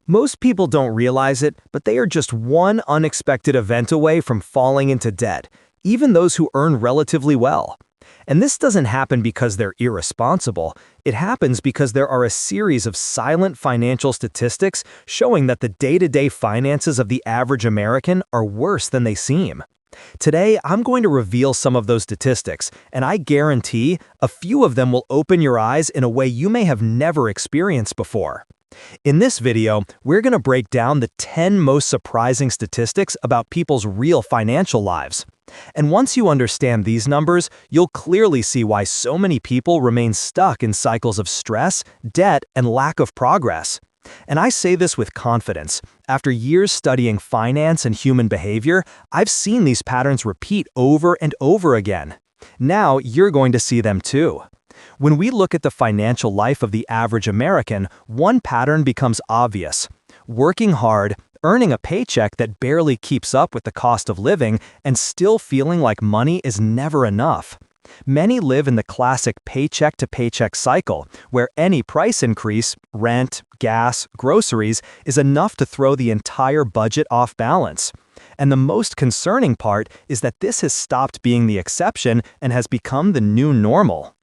Most people don't realize it, but they are just one unexpected event away from falling into debt, even those who earn relatively well. And this doesn't happen because they're irresponsible. It happens because there are a series of silent financial statistics showing that the day-to-day finances of the average American are worse than they seem. Today, I'm going to reveal some of those statistics, and I guarantee a few of them will open your eyes in a way you may have never experienced before. In this video, we're going to break down the 10 most surprising statistics about people's real financial lives. And once you understand these numbers, you'll clearly see why so many people remain stuck in cycles of stress, debt, and lack of progress. And I say this with confidence. After years studying finance and human behavior, I've seen these patterns repeat over and over again. Now you're going to see them too. When we look at the financial life of the average American, one pattern becomes obvious. Working hard, earning a paycheck that barely keeps up with the cost of living, and still feeling like money is never enough. Many live in the classic paycheck-to-paycheck cycle, where any price increase, rent, gas, groceries, is enough to throw the entire budget off balance. And the most concerning part is that this has stopped being the exception and has become the new normal.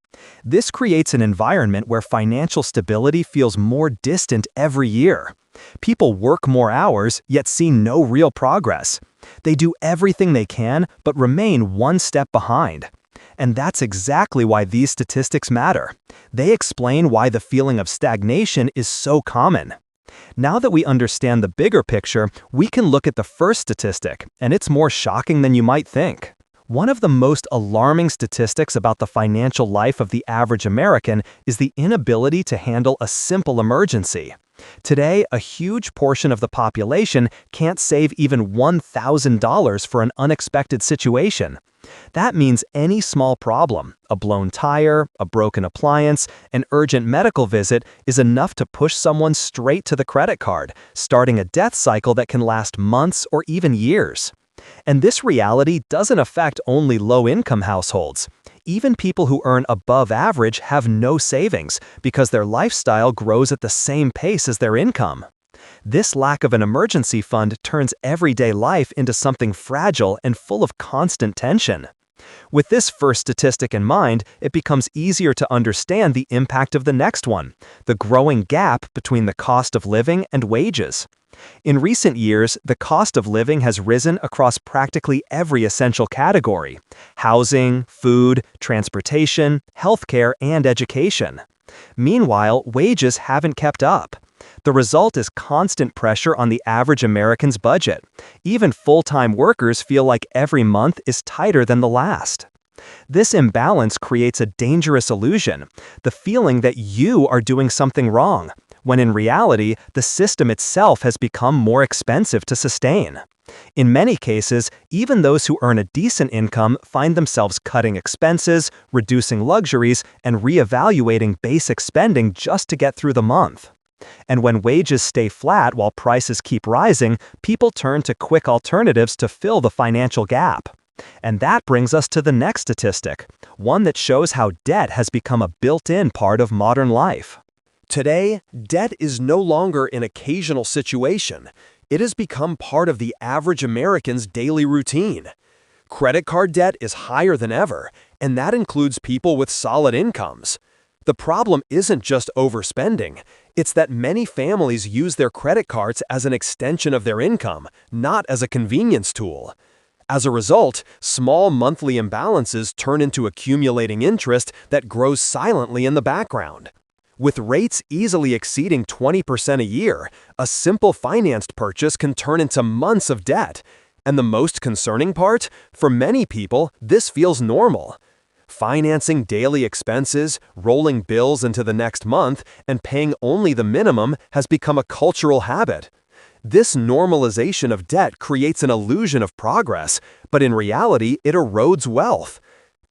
This creates an environment where financial stability feels more distant every year. People work more hours, yet see no real progress. They do everything they can, but remain one step behind. And that's exactly why these statistics matter. They explain why the feeling of stagnation is so common. Now that we understand the bigger picture, we can look at the first statistic, and it's more shocking than you might think. One of the most alarming statistics about the financial life of the average American is the inability to handle a simple emergency. Today, a huge portion of the population can't save even $1,000 for an unexpected situation. That means any small problem, a blown tire, a broken appliance, an urgent medical visit, is enough to push someone straight to the credit card, starting a death cycle that can last months or even years. And this reality doesn't affect only low-income households. Even people who earn above average have no savings because their lifestyle grows at the same pace as their income. This lack of an emergency fund turns everyday life into something fragile and full of constant tension. With this first statistic in mind, it becomes easier to understand the impact of the next one, the growing gap between the cost of living and wages. In recent years, the cost of living has risen across practically every essential category: housing, food, transportation, healthcare, and education. Meanwhile, wages haven't kept up. The result is constant pressure on the average American's budget. Even full-time workers feel like every month is tighter than the last. This imbalance creates a dangerous illusion, the feeling that you are doing something wrong, when in reality, the system itself has become more expensive to sustain. In many cases, even those who earn a decent income find themselves cutting expenses, reducing luxuries, and reevaluating basic spending just to get through the month. And when wages stay flat while prices keep rising, people turn to quick alternatives to fill the financial gap. And that brings us to the next statistic, one that shows how debt has become a built-in part of modern life. Today, debt is no longer an occasional situation. It has become part of the average American's daily routine. Credit card debt is higher than ever, and that includes people with solid incomes. The problem isn't just overspending. It's that many families use their credit cards as an extension of their income, not as a convenience tool. As a result, small monthly imbalances turn into accumulating interest that grows silently in the background. With rates easily exceeding 20% a year, a simple financed purchase can turn into months of debt. And the most concerning part? For many people, this feels normal. Financing daily expenses, rolling bills into the next month, and paying only the minimum has become a cultural habit. This normalization of debt creates an illusion of progress, but in reality, it erodes wealth.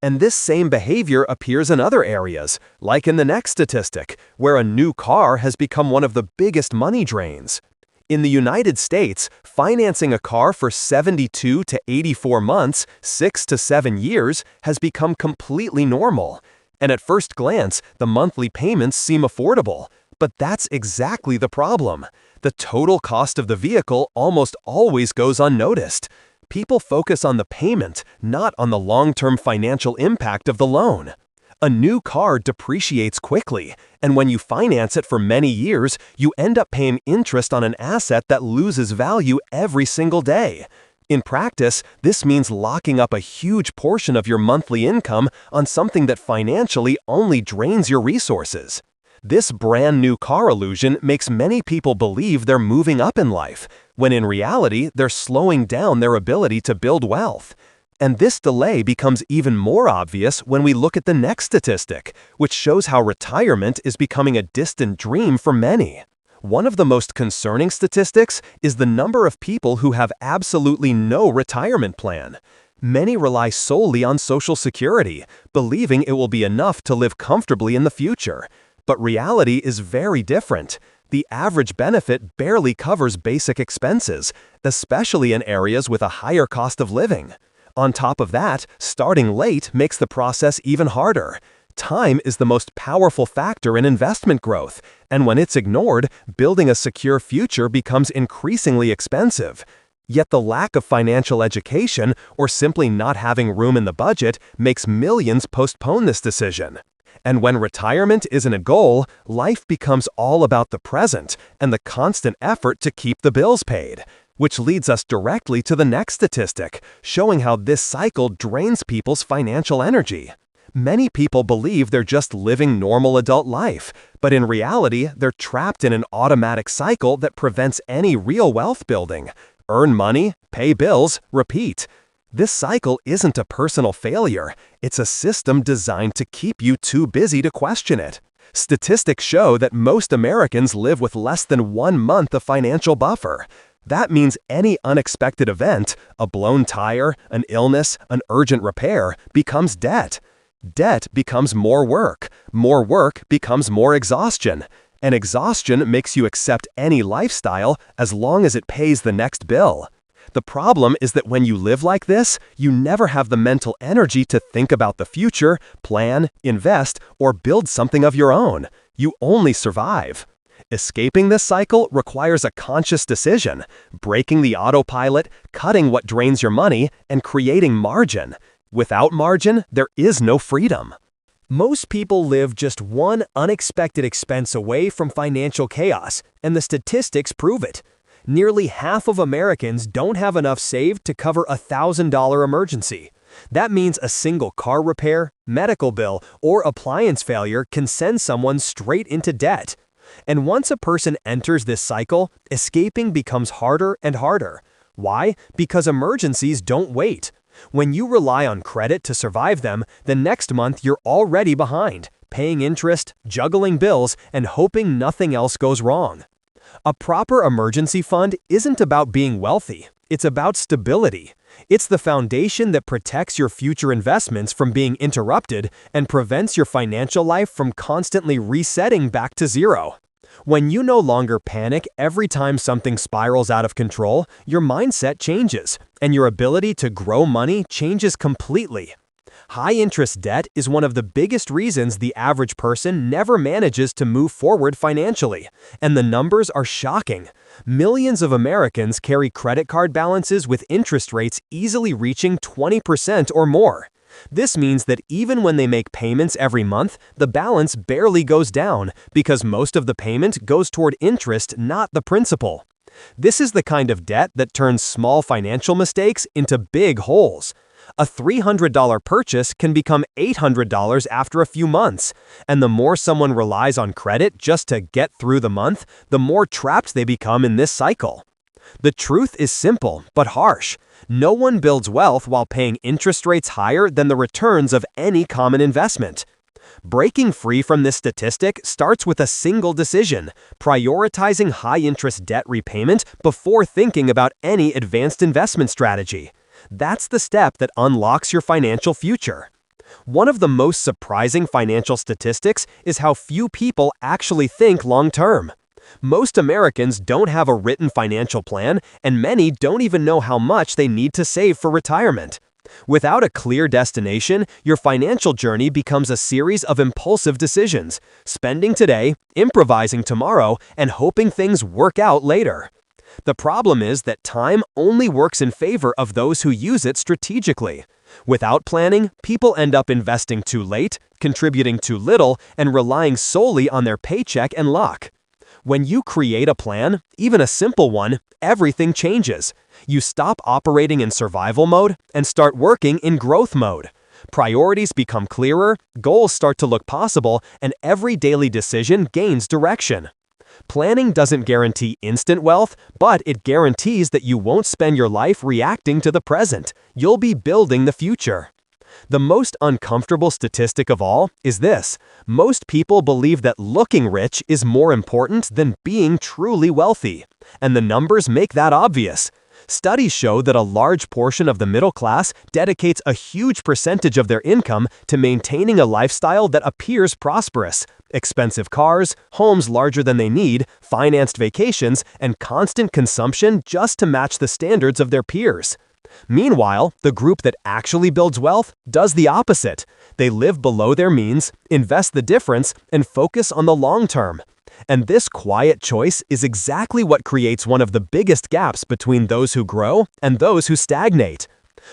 And this same behavior appears in other areas, like in the next statistic, where a new car has become one of the biggest money drains. In the United States, financing a car for 72 to 84 months, 6 to 7 years, has become completely normal. And at first glance, the monthly payments seem affordable. But that's exactly the problem. The total cost of the vehicle almost always goes unnoticed. People focus on the payment, not on the long-term financial impact of the loan. A new car depreciates quickly, and when you finance it for many years, you end up paying interest on an asset that loses value every single day. In practice, this means locking up a huge portion of your monthly income on something that financially only drains your resources. This brand new car illusion makes many people believe they're moving up in life, when in reality, they're slowing down their ability to build wealth. And this delay becomes even more obvious when we look at the next statistic, which shows how retirement is becoming a distant dream for many. One of the most concerning statistics is the number of people who have absolutely no retirement plan. Many rely solely on Social Security, believing it will be enough to live comfortably in the future. But reality is very different. The average benefit barely covers basic expenses, especially in areas with a higher cost of living. On top of that, starting late makes the process even harder. Time is the most powerful factor in investment growth, and when it's ignored, building a secure future becomes increasingly expensive. Yet the lack of financial education or simply not having room in the budget makes millions postpone this decision. And when retirement isn't a goal, life becomes all about the present and the constant effort to keep the bills paid. Which leads us directly to the next statistic, showing how this cycle drains people's financial energy. Many people believe they're just living normal adult life, but in reality, they're trapped in an automatic cycle that prevents any real wealth building. Earn money, pay bills, repeat. This cycle isn't a personal failure. It's a system designed to keep you too busy to question it. Statistics show that most Americans live with less than 1 month of financial buffer. That means any unexpected event, a blown tire, an illness, an urgent repair, becomes debt. Debt becomes more work becomes more exhaustion, and exhaustion makes you accept any lifestyle as long as it pays the next bill. The problem is that when you live like this, you never have the mental energy to think about the future, plan, invest, or build something of your own. You only survive. Escaping this cycle requires a conscious decision, breaking the autopilot, cutting what drains your money, and creating margin. Without margin, there is no freedom. Most people live just one unexpected expense away from financial chaos, and the statistics prove it. Nearly half of Americans don't have enough saved to cover a $1,000 emergency. That means a single car repair, medical bill, or appliance failure can send someone straight into debt. And once a person enters this cycle, escaping becomes harder and harder. Why? Because emergencies don't wait. When you rely on credit to survive them, the next month you're already behind, paying interest, juggling bills, and hoping nothing else goes wrong. A proper emergency fund isn't about being wealthy. It's about stability. It's the foundation that protects your future investments from being interrupted and prevents your financial life from constantly resetting back to zero. When you no longer panic every time something spirals out of control, your mindset changes, and your ability to grow money changes completely. High-interest debt is one of the biggest reasons the average person never manages to move forward financially, and the numbers are shocking. Millions of Americans carry credit card balances with interest rates easily reaching 20% or more. This means that even when they make payments every month, the balance barely goes down because most of the payment goes toward interest, not the principal. This is the kind of debt that turns small financial mistakes into big holes. A $300 purchase can become $800 after a few months, and the more someone relies on credit just to get through the month, the more trapped they become in this cycle. The truth is simple but harsh. No one builds wealth while paying interest rates higher than the returns of any common investment. Breaking free from this statistic starts with a single decision: prioritizing high-interest debt repayment before thinking about any advanced investment strategy. That's the step that unlocks your financial future. One of the most surprising financial statistics is how few people actually think long-term. Most Americans don't have a written financial plan, and many don't even know how much they need to save for retirement. Without a clear destination, your financial journey becomes a series of impulsive decisions, spending today, improvising tomorrow, and hoping things work out later. The problem is that time only works in favor of those who use it strategically. Without planning, people end up investing too late, contributing too little, and relying solely on their paycheck and luck. When you create a plan, even a simple one, everything changes. You stop operating in survival mode and start working in growth mode. Priorities become clearer, goals start to look possible, and every daily decision gains direction. Planning doesn't guarantee instant wealth, but it guarantees that you won't spend your life reacting to the present. You'll be building the future. The most uncomfortable statistic of all is this: most people believe that looking rich is more important than being truly wealthy. And the numbers make that obvious. Studies show that a large portion of the middle class dedicates a huge percentage of their income to maintaining a lifestyle that appears prosperous. Expensive cars, homes larger than they need, financed vacations, and constant consumption just to match the standards of their peers. Meanwhile, the group that actually builds wealth does the opposite. They live below their means, invest the difference, and focus on the long term. And this quiet choice is exactly what creates one of the biggest gaps between those who grow and those who stagnate.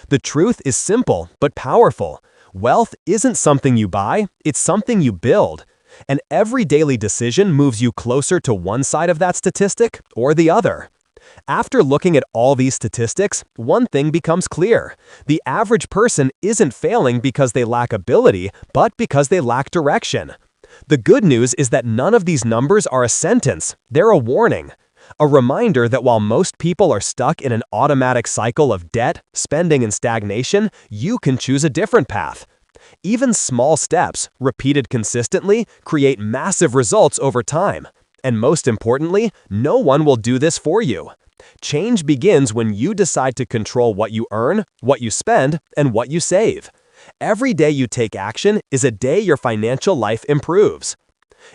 The truth is simple but powerful. Wealth isn't something you buy, it's something you build. And every daily decision moves you closer to one side of that statistic or the other. After looking at all these statistics, one thing becomes clear. The average person isn't failing because they lack ability, but because they lack direction. The good news is that none of these numbers are a sentence, they're a warning. A reminder that while most people are stuck in an automatic cycle of debt, spending, and stagnation, you can choose a different path. Even small steps, repeated consistently, create massive results over time. And most importantly, no one will do this for you. Change begins when you decide to control what you earn, what you spend, and what you save. Every day you take action is a day your financial life improves.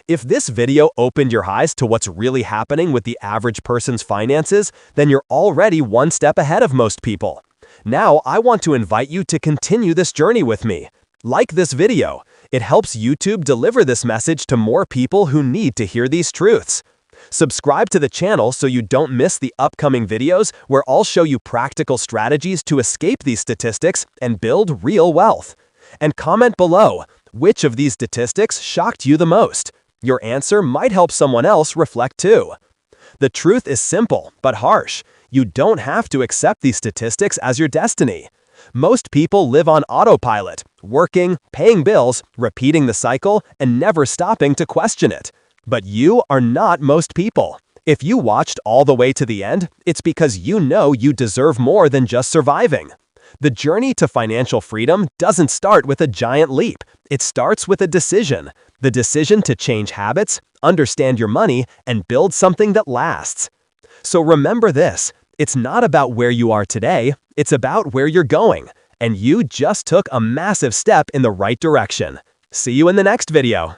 If this video opened your eyes to what's really happening with the average person's finances, then you're already one step ahead of most people. Now, I want to invite you to continue this journey with me. Like this video. It helps YouTube deliver this message to more people who need to hear these truths. Subscribe to the channel so you don't miss the upcoming videos where I'll show you practical strategies to escape these statistics and build real wealth. And comment below, which of these statistics shocked you the most? Your answer might help someone else reflect too. The truth is simple, but harsh. You don't have to accept these statistics as your destiny. Most people live on autopilot, working, paying bills, repeating the cycle, and never stopping to question it. But you are not most people. If you watched all the way to the end, it's because you know you deserve more than just surviving. The journey to financial freedom doesn't start with a giant leap. It starts with a decision. The decision to change habits, understand your money, and build something that lasts. So remember this. It's not about where you are today, it's about where you're going. And you just took a massive step in the right direction. See you in the next video.